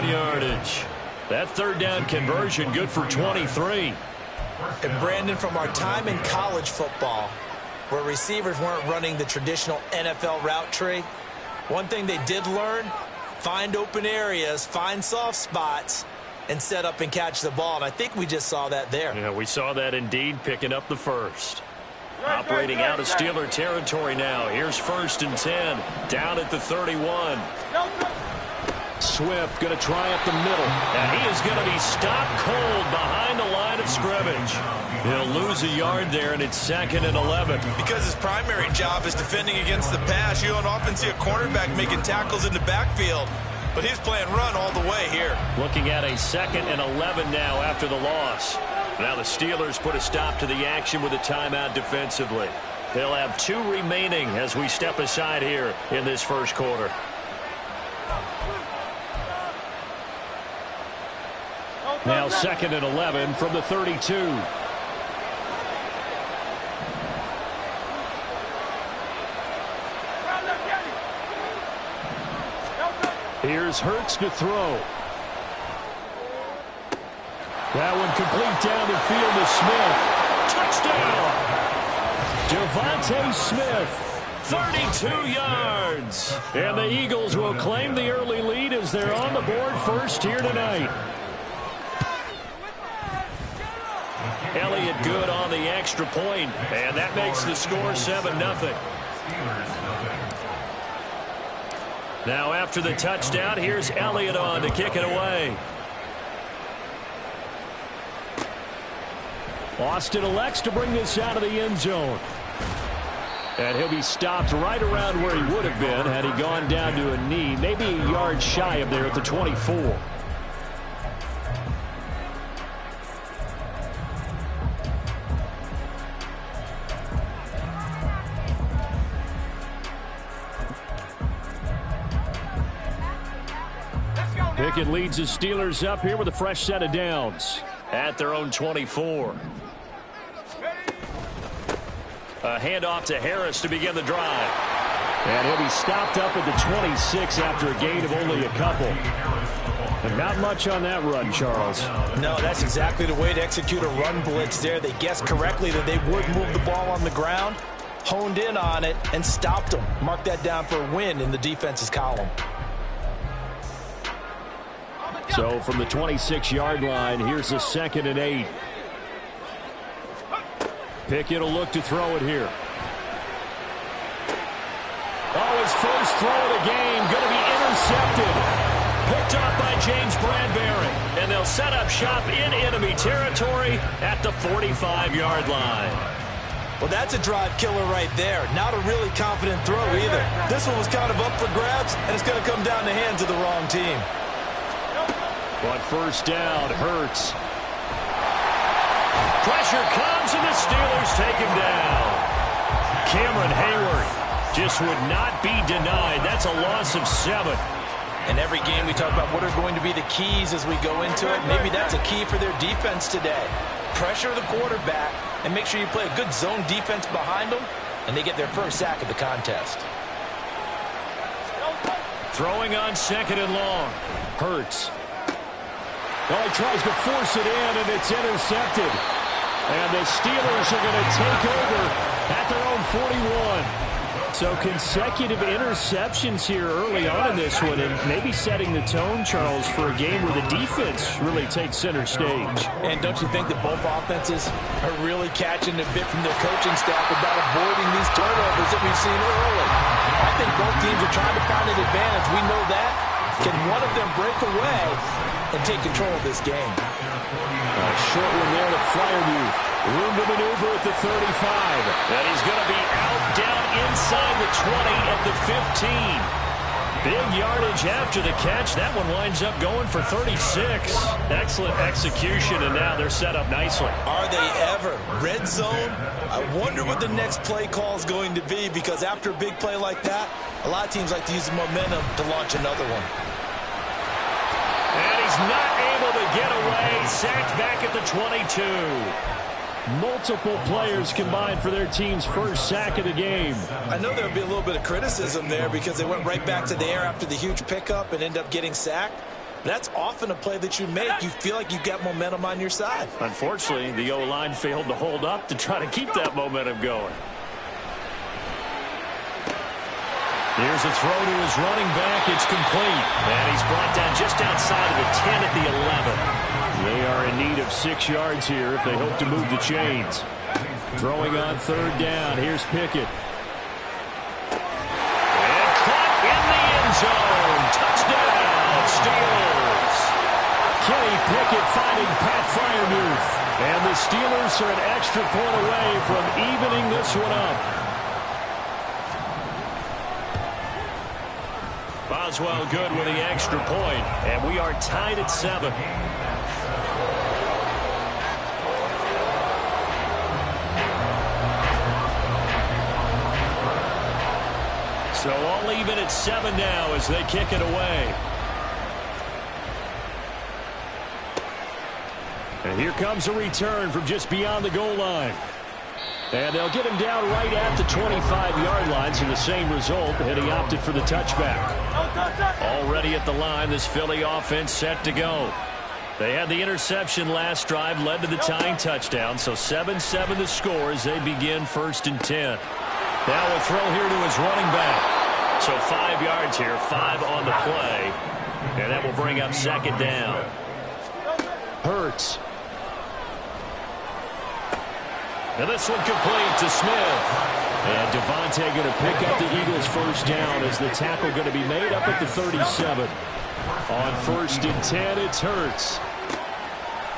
on yardage. That third down conversion good for 23. And Brandon, from our time in college football, where receivers weren't running the traditional NFL route tree, one thing they did learn, find open areas, find soft spots, and set up and catch the ball. And I think we just saw that there. Yeah, we saw that indeed, picking up the first. Operating out of Steeler territory now. Here's 1st and 10. Down at the 31. Swift going to try up the middle. And he is going to be stopped cold behind the line of scrimmage. He'll lose a yard there, and it's 2nd and 11. Because his primary job is defending against the pass, you don't often see a cornerback making tackles in the backfield. But he's playing run all the way here. Looking at a 2nd and 11 now after the loss. Now the Steelers put a stop to the action with a timeout defensively. They'll have 2 remaining as we step aside here in this first quarter. Now 2nd and 11 from the 32. Here's Hurts to throw. That one complete down the field to Smith. Touchdown! Devontae Smith, 32 yards. And the Eagles will claim the early lead as they're on the board first here tonight. Elliott good on the extra point, and that makes the score 7-0. Now after the touchdown, here's Elliott on to kick it away. Austin elects to bring this out of the end zone. And he'll be stopped right around where he would have been had he gone down to a knee, maybe a yard shy of there at the 24. Pickett leads the Steelers up here with a fresh set of downs at their own 24. A handoff to Harris to begin the drive. And he'll be stopped up at the 26 after a gain of only a couple. And not much on that run, Charles. No, that's exactly the way to execute a run blitz there. They guessed correctly that they would move the ball on the ground, honed in on it, and stopped them. Mark that down for a win in the defense's column. So from the 26-yard line, here's a 2nd and 8. Pickett will look to throw it here. Oh, his first throw of the game going to be intercepted. Picked up by James Bradbury. And they'll set up shop in enemy territory at the 45-yard line. Well, that's a drive killer right there. Not a really confident throw either. This one was kind of up for grabs, and it's going to come down the hands of the wrong team. But first down, Hurts. Pressure comes, and the Steelers take him down. Cameron Hayward just would not be denied. That's a loss of 7. In every game, we talk about what are going to be the keys as we go into it. Maybe that's a key for their defense today. Pressure the quarterback and make sure you play a good zone defense behind them, and they get their first sack of the contest. Throwing on 2nd and long. Hurts. Well, he tries to force it in, and it's intercepted. And the Steelers are going to take over at their own 41. So consecutive interceptions here early on in this one, and maybe setting the tone, Charles, for a game where the defense really takes center stage. And don't you think that both offenses are really catching a bit from their coaching staff about avoiding these turnovers that we've seen early? I think both teams are trying to find an advantage. We know that. Can one of them break away and take control of this game? A short one there to Freiermuth. Room to maneuver at the 35. And he's going to be out down inside the 20 at the 15. Big yardage after the catch. That one winds up going for 36. Excellent execution, and now they're set up nicely. Are they ever? Red zone? I wonder what the next play call is going to be, because after a big play like that, a lot of teams like to use the momentum to launch another one. And he's not able to get away. Sacked back at the 22. Multiple players combined for their team's first sack of the game. I know there'll be a little bit of criticism there because they went right back to the air after the huge pickup and ended up getting sacked. That's often a play that you make. You feel like you've got momentum on your side. Unfortunately, the O-line failed to hold up to try to keep that momentum going. Here's a throw to his running back. It's complete. And he's brought down just outside of the 10 at the 11. They are in need of 6 yards here if they hope to move the chains. Throwing on 3rd down. Here's Pickett. And caught in the end zone. Touchdown, Steelers. Kenny Pickett finding Pat Freiermuth. And the Steelers are an extra point away from evening this one up. Boswell good with the extra point, and we are tied at 7. So all even at 7 now as they kick it away. And here comes a return from just beyond the goal line. And they'll get him down right at the 25-yard line, so the same result, and he opted for the touchback. Already at the line, this Philly offense set to go. They had the interception last drive, led to the tying touchdown, so 7-7 the score as they begin 1st and 10. Now a throw here to his running back. So 5 yards here, 5 on the play, and that will bring up 2nd down. Hurts. And this one complete to Smith. And Devontae going to pick up the Eagles' 1st down as the tackle going to be made up at the 37. On 1st and 10, it's Hurts.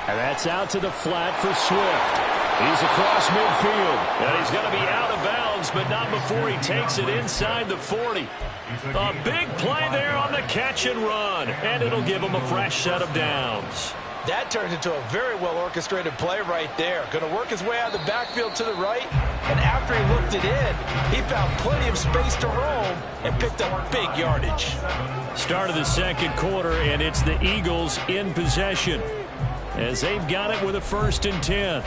And that's out to the flat for Swift. He's across midfield. And he's going to be out of bounds, but not before he takes it inside the 40. A big play there on the catch and run. And it'll give him a fresh set of downs. That turned into a very well-orchestrated play right there. Going to work his way out of the backfield to the right, and after he looked it in, he found plenty of space to roam and picked up big yardage. Start of the 2nd quarter, and it's the Eagles in possession as they've got it with a 1st and 10.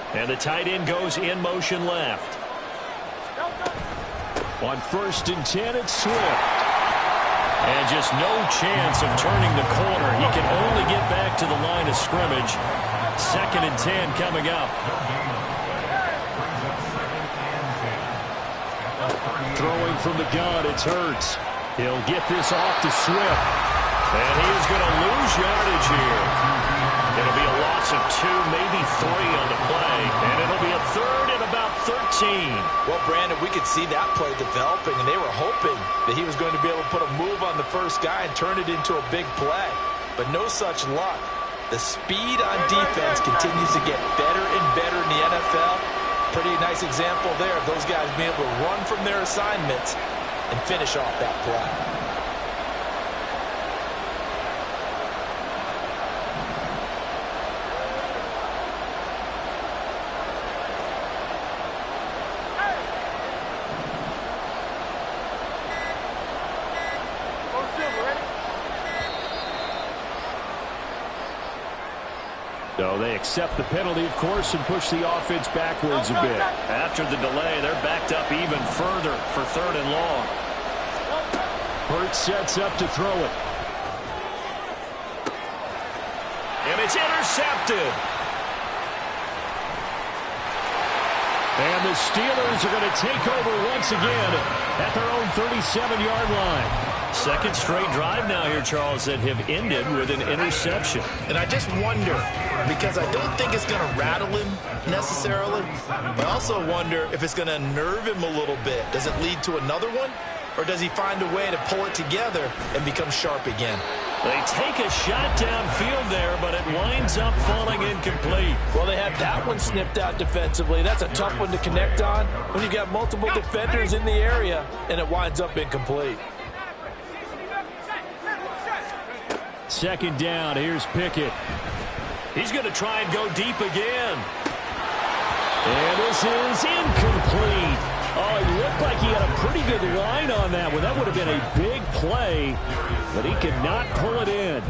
And the tight end goes in motion left. On 1st and 10, it's Swift. And just no chance of turning the corner. He can only get back to the line of scrimmage. 2nd and 10 coming up. Throwing from the gun, it's Hurts. He'll get this off to Swift. And he is going to lose yardage here. It'll be a loss of 2, maybe 3 on the play. And it'll be a 3rd and about 13. Well, Brandon, we could see that play developing, and they were hoping that he was going to be able to put a move on the first guy and turn it into a big play. But no such luck. The speed on defense continues to get better and better in the NFL. Pretty nice example there of those guys being able to run from their assignments and finish off that play. So they accept the penalty, of course, and push the offense backwards a bit. After the delay, they're backed up even further for 3rd and long. Hurts sets up to throw it. And it's intercepted. And the Steelers are going to take over once again at their own 37-yard line. 2nd straight drive now here, Charles, that have ended with an interception. And I just wonder, because I don't think it's going to rattle him necessarily, but I also wonder if it's going to nerve him a little bit. Does it lead to another one, or does he find a way to pull it together and become sharp again? They take a shot downfield there, but it winds up falling incomplete. Well, they had that one snipped out defensively. That's a tough one to connect on when you've got multiple defenders in the area, and it winds up incomplete. 2nd down, here's Pickett. He's going to try and go deep again. And this is incomplete. Oh, it looked like he had a pretty good line on that one. That would have been a big play, but he could not pull it in.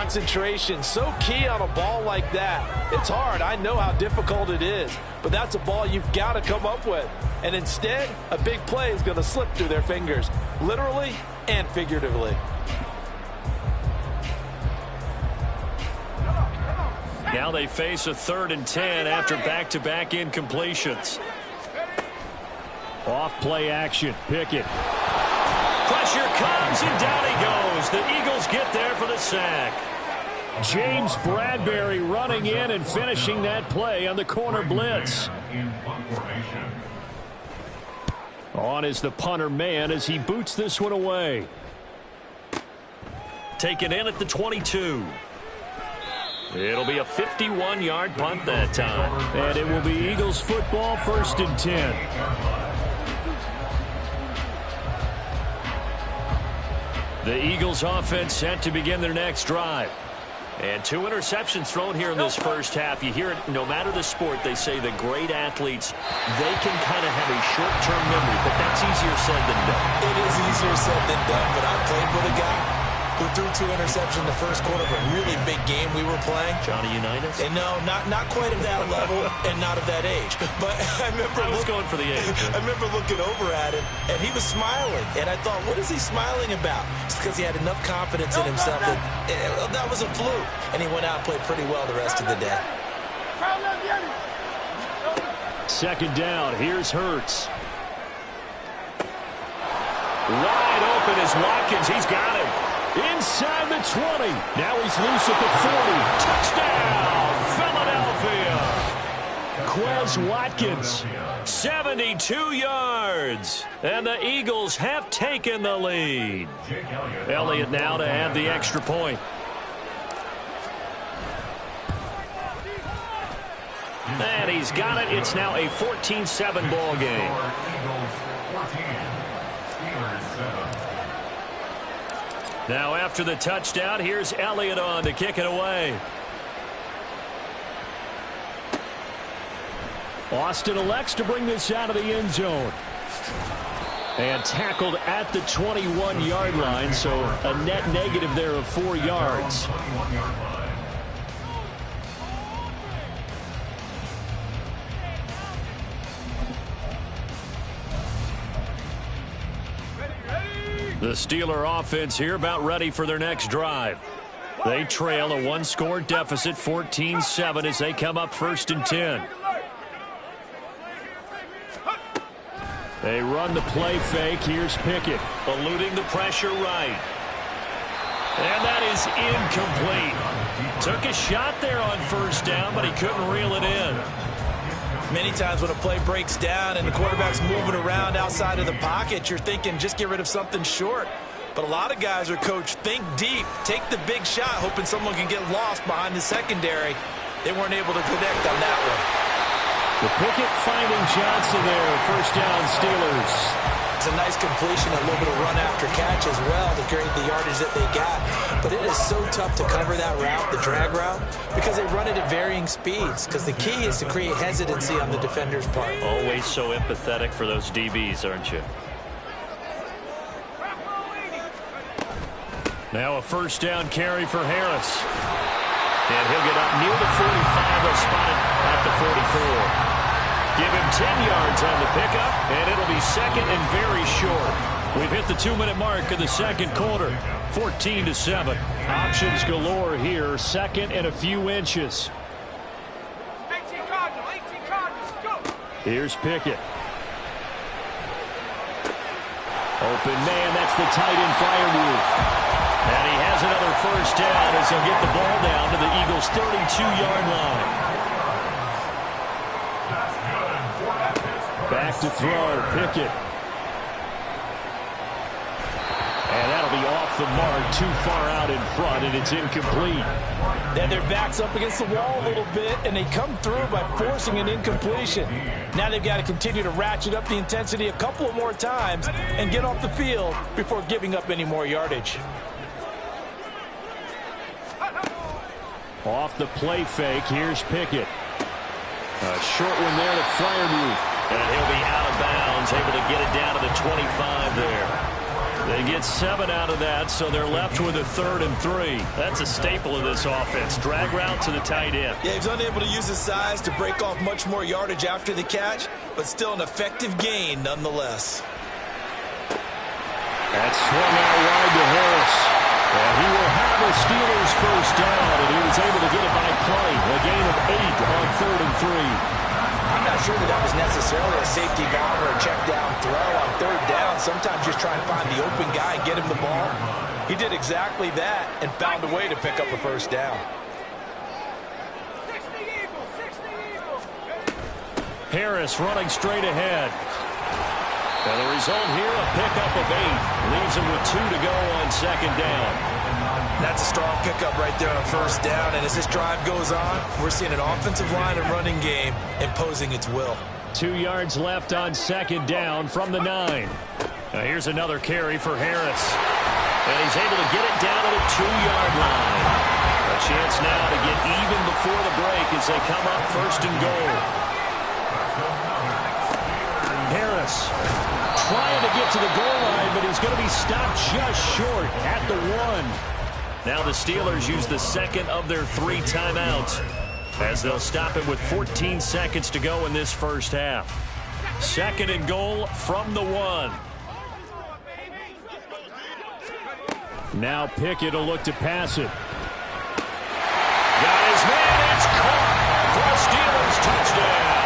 concentration, so key on a ball like that. It's hard. I know how difficult it is, but that's a ball you've got to come up with. And instead, a big play is going to slip through their fingers, literally and figuratively. Now they face a 3rd and 10 after back-to-back incompletions. Off play action. Pickett. Pressure comes, and down he goes. The Eagles get there for the sack. James Bradbury running in and finishing that play on the corner blitz. On is the punter man as he boots this one away. Taken in at the 22. It'll be a 51-yard punt that time. And it will be Eagles football, 1st and 10. The Eagles offense set to begin their next drive. And 2 interceptions thrown here in this first half. You hear it, no matter the sport, they say that great athletes, they can kind of have a short-term memory, but that's easier said than done. It is easier said than done, but I played with a guy who threw 2 interceptions in the first quarter of a really big game we were playing. Johnny Unitas? And no, not quite of that level and not of that age. But I was going for the age. I remember looking over at him, and he was smiling. And I thought, what is he smiling about? It's because he had enough confidence in himself that was a fluke. And he went out and played pretty well the rest of the day. 2nd down. Here's Hurts. Wide open is Watkins. He's got him. Inside the 20. Now he's loose at the 40. Touchdown, Philadelphia. Quez Watkins. 72 yards. And the Eagles have taken the lead. Elliott now to add the extra point. And he's got it. It's now a 14-7 ball game. Now after the touchdown, here's Elliott on to kick it away. Austin elects to bring this out of the end zone. And tackled at the 21-yard line, so a net negative there of 4 yards. The Steeler offense here about ready for their next drive. They trail a 1-score deficit, 14-7, as they come up 1st and 10. They run the play fake. Here's Pickett. Eluding the pressure right. And that is incomplete. Took a shot there on 1st down, but he couldn't reel it in. Many times when a play breaks down and the quarterback's moving around outside of the pocket, you're thinking just get rid of something short. But a lot of guys are coached, think deep, take the big shot, hoping someone can get lost behind the secondary. They weren't able to connect on that one. The Pickett finding Johnson there. 1st down, Steelers. It's a nice completion, a little bit of run after catch as well to create the yardage that they got. But it is so tough to cover that route, the drag route, because they run it at varying speeds. Because the key is to create hesitancy on the defender's part. Always so empathetic for those DBs, aren't you? Now a 1st down carry for Harris. And he'll get up near the 45. They'll spot it at the 44. Give him 10 yards on the pickup, and it'll be 2nd and very short. We've hit the 2-minute mark of the 2nd quarter, 14-7. Options galore here, 2nd and a few inches. 18 Cardinals, go! Here's Pickett. Open man, that's the tight end Freiermuth. And he has another 1st down as he'll get the ball down to the Eagles' 32-yard line. Back to throw, Pickett. And that'll be off the mark, too far out in front, and it's incomplete. Then their back's up against the wall a little bit, and they come through by forcing an incompletion. Now they've got to continue to ratchet up the intensity a couple of more times and get off the field before giving up any more yardage. Off the play fake, here's Pickett. A short one there to Freiermuth. And he'll be out of bounds, able to get it down to the 25 there. They get 7 out of that, so they're left with a 3rd and 3. That's a staple of this offense. Drag route to the tight end. Yeah, he's unable to use his size to break off much more yardage after the catch, but still an effective gain nonetheless. That's swung out wide to Harris. And he will have a Steelers first down, and he was able to get it by play. A gain of 8 on 3rd and 3. I'm not sure that was necessarily a safety valve or a check down throw on 3rd down. Sometimes just try and find the open guy and get him the ball. He did exactly that and found a way to pick up a first down. 60 Eagles, 60 Eagles. Harris running straight ahead. And the result here, a pickup of 8. Leaves him with 2 to go on 2nd down. That's a strong pickup right there on 1st down. And as this drive goes on, we're seeing an offensive line and running game imposing its will. 2 yards left on 2nd down from the 9. Now here's another carry for Harris. And he's able to get it down to the 2-yard line. A chance now to get even before the break as they come up 1st and goal. Harris trying to get to the goal line, but he's going to be stopped just short at the 1. Now the Steelers use the 2nd of their 3 timeouts as they'll stop it with 14 seconds to go in this first half. 2nd and goal from the 1. Now Pickett will look to pass it. Got his man, it's caught for a Steelers touchdown.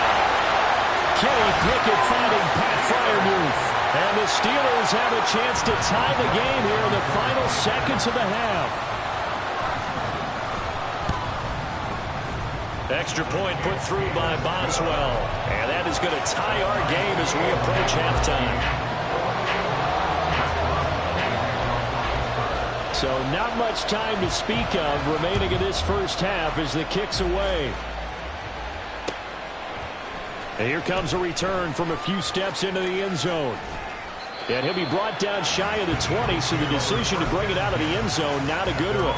Kenny Pickett finding Pat Freiermuth. And the Steelers have a chance to tie the game here in the final seconds of the half. Extra point put through by Boswell. And that is going to tie our game as we approach halftime. So not much time to speak of remaining in this first half as the kick's away. And here comes a return from a few steps into the end zone. And he'll be brought down shy of the 20, so the decision to bring it out of the end zone, not a good one.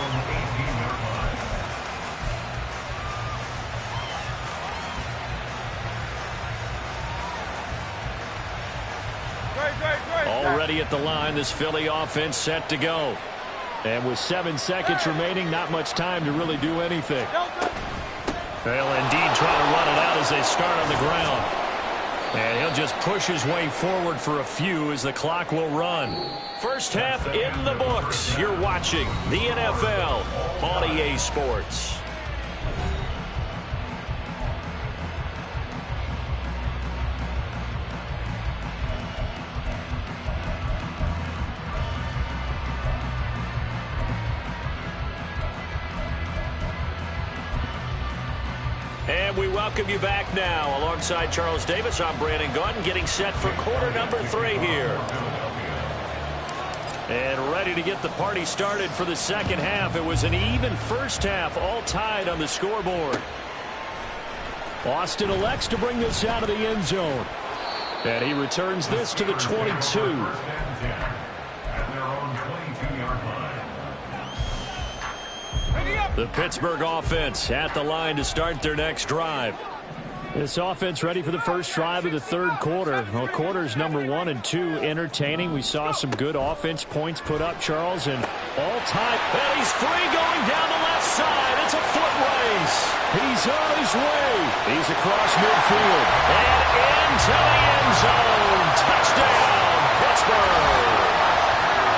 Already at the line, this Philly offense set to go. And with 7 seconds remaining, not much time to really do anything. They'll indeed try to run it out as they start on the ground. And he'll just push his way forward for a few as the clock will run. First half in the books. You're watching the NFL on EA Sports. And we welcome you back now. Alongside Charles Davis, I'm Brandon Gaudin, getting set for quarter number 3 here. And ready to get the party started for the second half. It was an even first half, all tied on the scoreboard. Austin elects to bring this out of the end zone. And he returns this to the 22. The Pittsburgh offense at the line to start their next drive. This offense ready for the first drive of the third quarter. Well, quarters number 1 and 2 entertaining. We saw some good offense points put up, Charles, and all time. And he's free going down the left side. It's a foot race. He's on his way. He's across midfield. And into the end zone. Touchdown, Pittsburgh.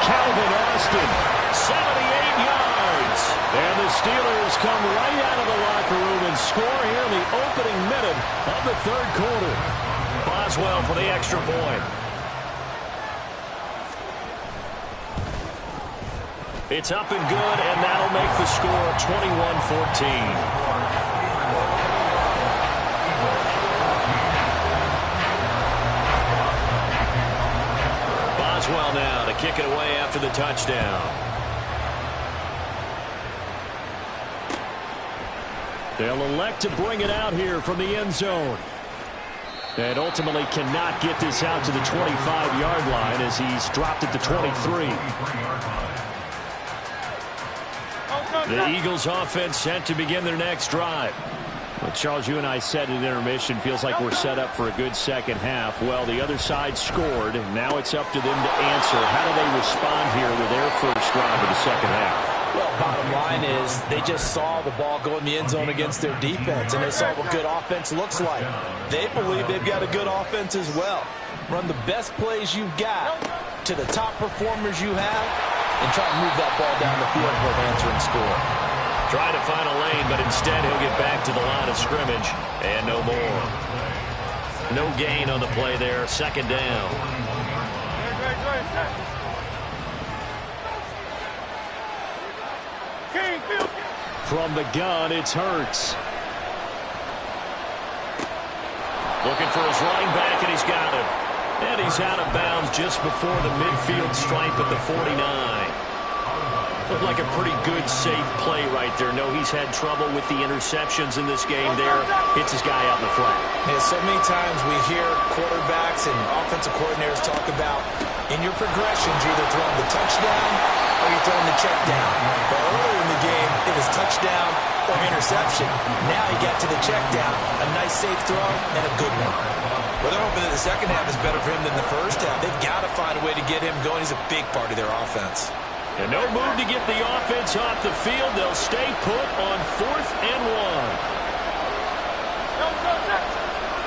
Calvin Austin, 78 yards. And the Steelers come right out of the locker room and score here in the opening minute of the third quarter. Boswell for the extra point. It's up and good, and that'll make the score 21-14. Boswell now to kick it away after the touchdown. They'll elect to bring it out here from the end zone. And ultimately cannot get this out to the 25-yard line as he's dropped it to 23. The Eagles offense set to begin their next drive. Well, Charles, you and I said at intermission, feels like we're set up for a good second half. Well, the other side scored. Now it's up to them to answer. How do they respond here with their first drive of the second half? Well, bottom line is they just saw the ball go in the end zone against their defense, and they saw what good offense looks like. They believe they've got a good offense as well. Run the best plays you've got to the top performers you have and try to move that ball down the field for an answering score. Trying to find a lane, but instead he'll get back to the line of scrimmage and no more. No gain on the play there. Second down. From the gun, it's Hurts. Looking for his running back, and he's got him. And he's out of bounds just before the midfield stripe at the 49. Looked like a pretty good, safe play right there. No, he's had trouble with the interceptions in this game there. Hits his guy out in the flat. Yeah, so many times we hear quarterbacks and offensive coordinators talk about in your progressions, you're either throwing the touchdown or you're throwing the check down. But earlier in the game, it was touchdown or interception. Now he got to the check down. A nice, safe throw and a good one. Well, they're hoping that the second half is better for him than the first half. They've got to find a way to get him going. He's a big part of their offense. And no move to get the offense off the field. They'll stay put on 4th and 1.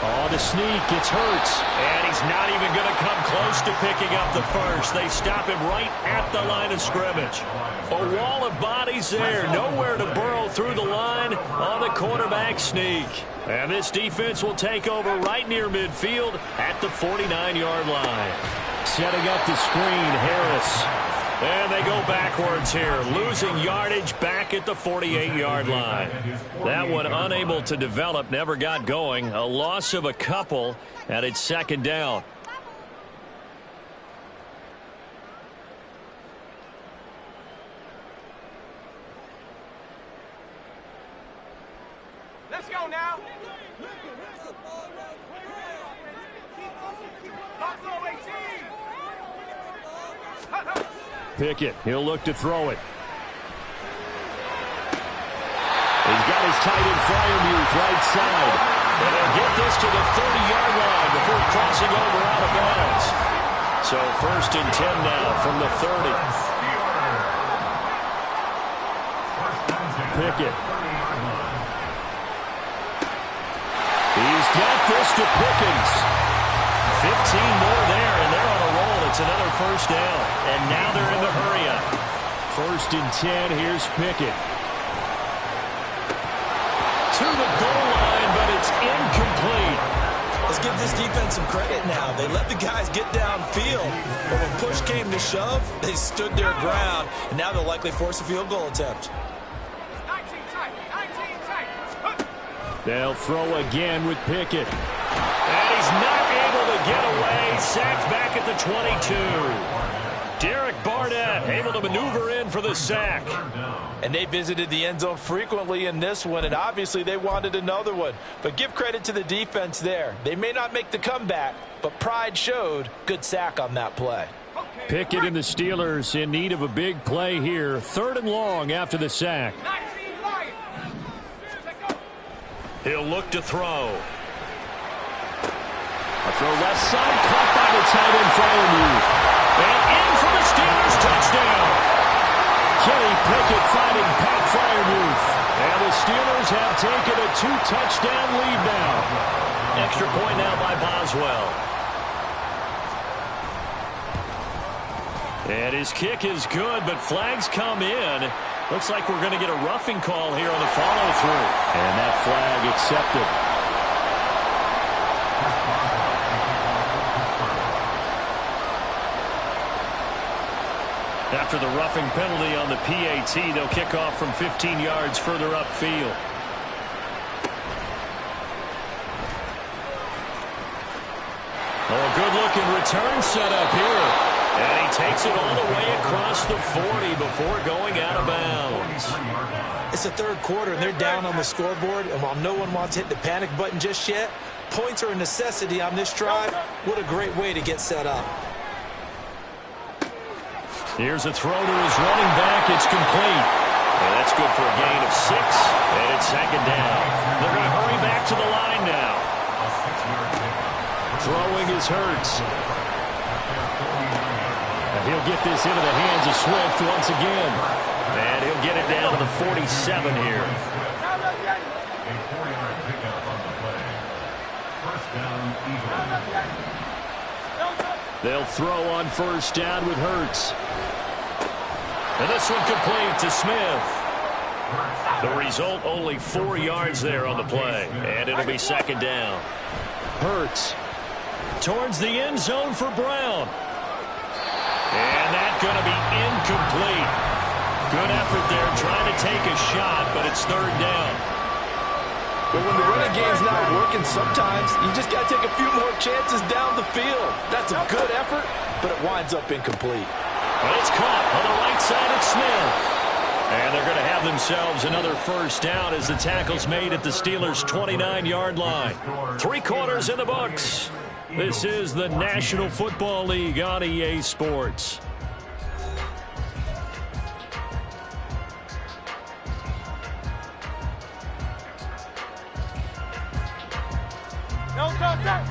Oh, the sneak. It's Hurts. And he's not even going to come close to picking up the first. They stop him right at the line of scrimmage. A wall of bodies there. Nowhere to burrow through the line on the quarterback sneak. And this defense will take over right near midfield at the 49-yard line. Setting up the screen, Harris. And they go backwards here, losing yardage back at the 48-yard line. That one unable to develop, never got going. A loss of a couple, and it's second down. Let's go now. Pickett, he'll look to throw it. He's got his tight end Freiermuth right side. And they'll get this to the 30-yard line before crossing over out of bounds. So 1st and 10 now from the 30. Pickett. He's got this to Pickens. 15 more there, and they're on a roll. It's another first down. And now they're in the hurry-up. 1st and 10, here's Pickett. To the goal line, but it's incomplete. Let's give this defense some credit now. They let the guys get downfield, but when push came to shove, they stood their ground, and now they'll likely force a field goal attempt. 19 tight. They'll throw again with Pickett. And he's not able to get away. Sacked back at the 22. Derek Barnett able to maneuver in for the sack. And they visited the end zone frequently in this one, and obviously they wanted another one. But give credit to the defense there. They may not make the comeback, but pride showed. Good sack on that play. Pickett and the Steelers in need of a big play here. 3rd and long after the sack. He'll look to throw. A throw left side, caught by the tight end Freiermuth. And in for the Steelers touchdown. Kenny Pickett finding Pat Freiermuth. And the Steelers have taken a 2-touchdown lead now. Extra point now by Boswell. And his kick is good, but flags come in. Looks like we're going to get a roughing call here on the follow-through. And that flag accepted. After the roughing penalty on the PAT, they'll kick off from 15 yards further upfield. Oh, good-looking return set up here. And he takes it all the way across the 40 before going out of bounds. It's the 3rd quarter, and they're down on the scoreboard. And while no one wants to hit the panic button just yet, points are a necessity on this drive. What a great way to get set up. Here's a throw to his running back. It's complete. And that's good for a gain of 6, and it's second down. They're going to hurry back to the line now. Throwing is Hurts. And he'll get this into the hands of Swift once again. And he'll get it down to the 47 here. They'll throw on first down with Hurts. And this one complete to Smith. The result, only 4 yards there on the play. And it'll be second down. Hurts towards the end zone for Brown. And that's going to be incomplete. Good effort there trying to take a shot, but it's third down. But when the running game's not working, sometimes you just got to take a few more chances down the field. That's a good effort, but it winds up incomplete. But it's caught on the right side of Smith. And they're going to have themselves another first down as the tackle's made at the Steelers' 29-yard line. 3 quarters in the books. This is the National Football League on EA Sports. No contact.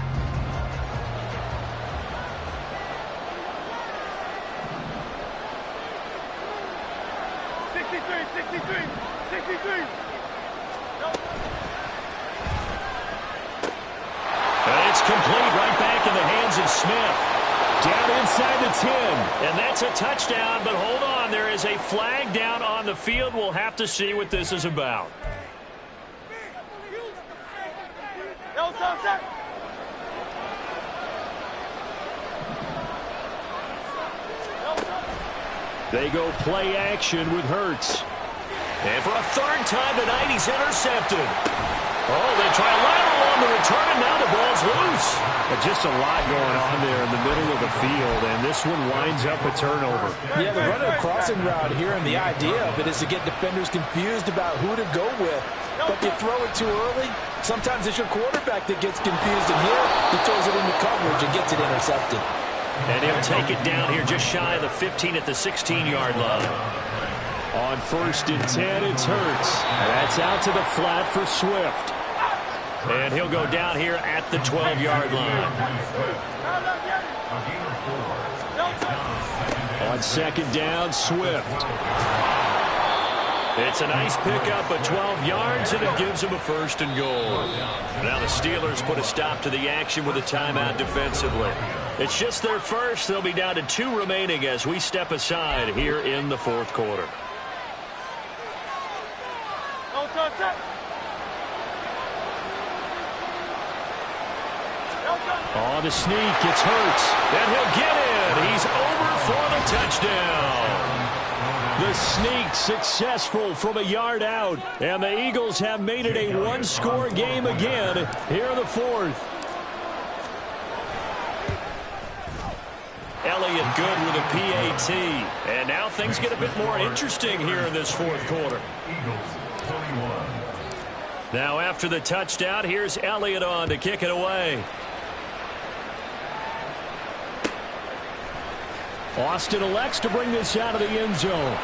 63. And it's complete right back in the hands of Smith. Down inside the 10. And that's a touchdown, but hold on. There is a flag down on the field. We'll have to see what this is about. No contact. They go play action with Hurts. And for a third time tonight, he's intercepted. Oh, they try a lateral on the return, and now the ball's loose. Just a lot going on there in the middle of the field, and this one winds up a turnover. Yeah, they're running a crossing route here, and the idea of it is to get defenders confused about who to go with. But you throw it too early, sometimes it's your quarterback that gets confused, and here he throws it into coverage and gets it intercepted. And he'll take it down here just shy of the 15 at the 16-yard line. On first and 10, it's Hurts. And that's out to the flat for Swift. And he'll go down here at the 12-yard line. On second down, Swift. It's a nice pickup of 12 yards, and it gives him a first and goal. Now the Steelers put a stop to the action with a timeout defensively. It's just their first. They'll be down to 2 remaining as we step aside here in the fourth quarter. No contact. On the sneak, it's Hurts. And he'll get in. He's over for the touchdown. The sneak successful from a yard out. And the Eagles have made it a one-score game again here in the fourth. Elliott good with a PAT. And now things get a bit more interesting here in this fourth quarter. Now after the touchdown, here's Elliott on to kick it away. Austin elects to bring this out of the end zone.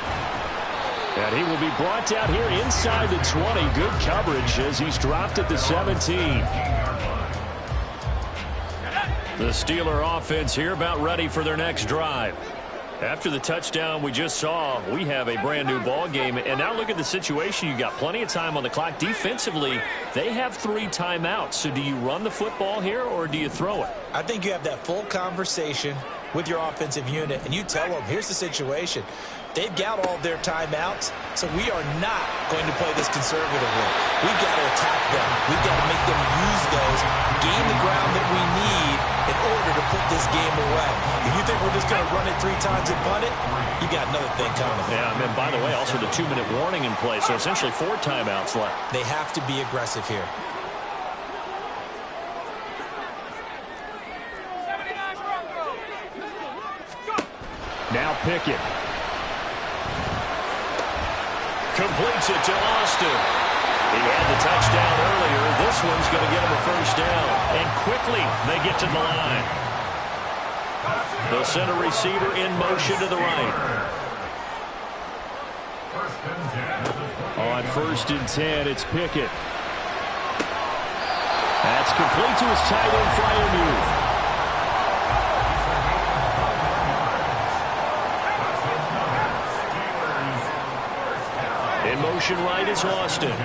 And he will be brought down here inside the 20. Good coverage as he's dropped at the 17. The Steeler offense here about ready for their next drive. After the touchdown we just saw, we have a brand new ball game. And now look at the situation. You got plenty of time on the clock. Defensively, they have 3 timeouts. So do you run the football here or do you throw it? I think you have that full conversation with your offensive unit, and you tell them, here's the situation. They've got all their timeouts, so we are not going to play this conservatively. We've got to attack them. We've got to make them use those, gain the ground that we need in order to put this game away. If you think we're just going to run it 3 times and punt it, you got another thing coming. Yeah, and by the way, also the 2-minute warning in play, so essentially 4 timeouts left. They have to be aggressive here. Now Pickett. Completes it to Austin. He had the touchdown earlier. This one's going to get him a first down. And quickly they get to the line. The center receiver in motion to the right. On 1st and 10, it's Pickett. That's complete to his tight end, Freiermuth. In motion right is Austin.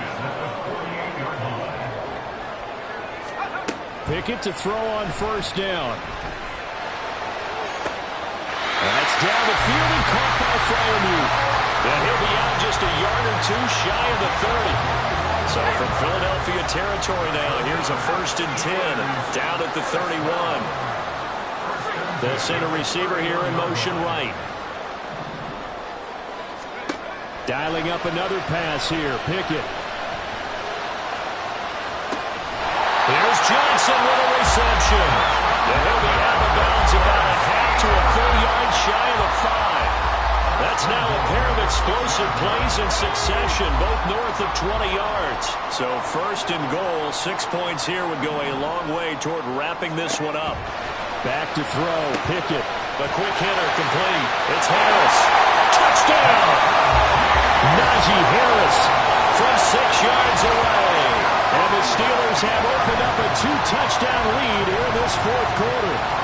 Pickett to throw on 1st down. That's down the field and caught by Freiermuth. And he'll be out just a yard or two shy of the 30. So from Philadelphia territory now, here's a 1st and 10 down at the 31. The center receiver here in motion right. Dialing up another pass here. Pickett. Here's Johnson with a reception. And he'll be out of bounds about a half to a full yard shy of the 5. That's now a pair of explosive plays in succession, both north of 20 yards. So 1st and goal, 6 points here would go a long way toward wrapping this one up. Back to throw, Pickett. A quick hitter complete. It's Harris. Touchdown! Najee Harris from 6 yards away. And the Steelers have opened up a 2-touchdown lead here in this 4th quarter.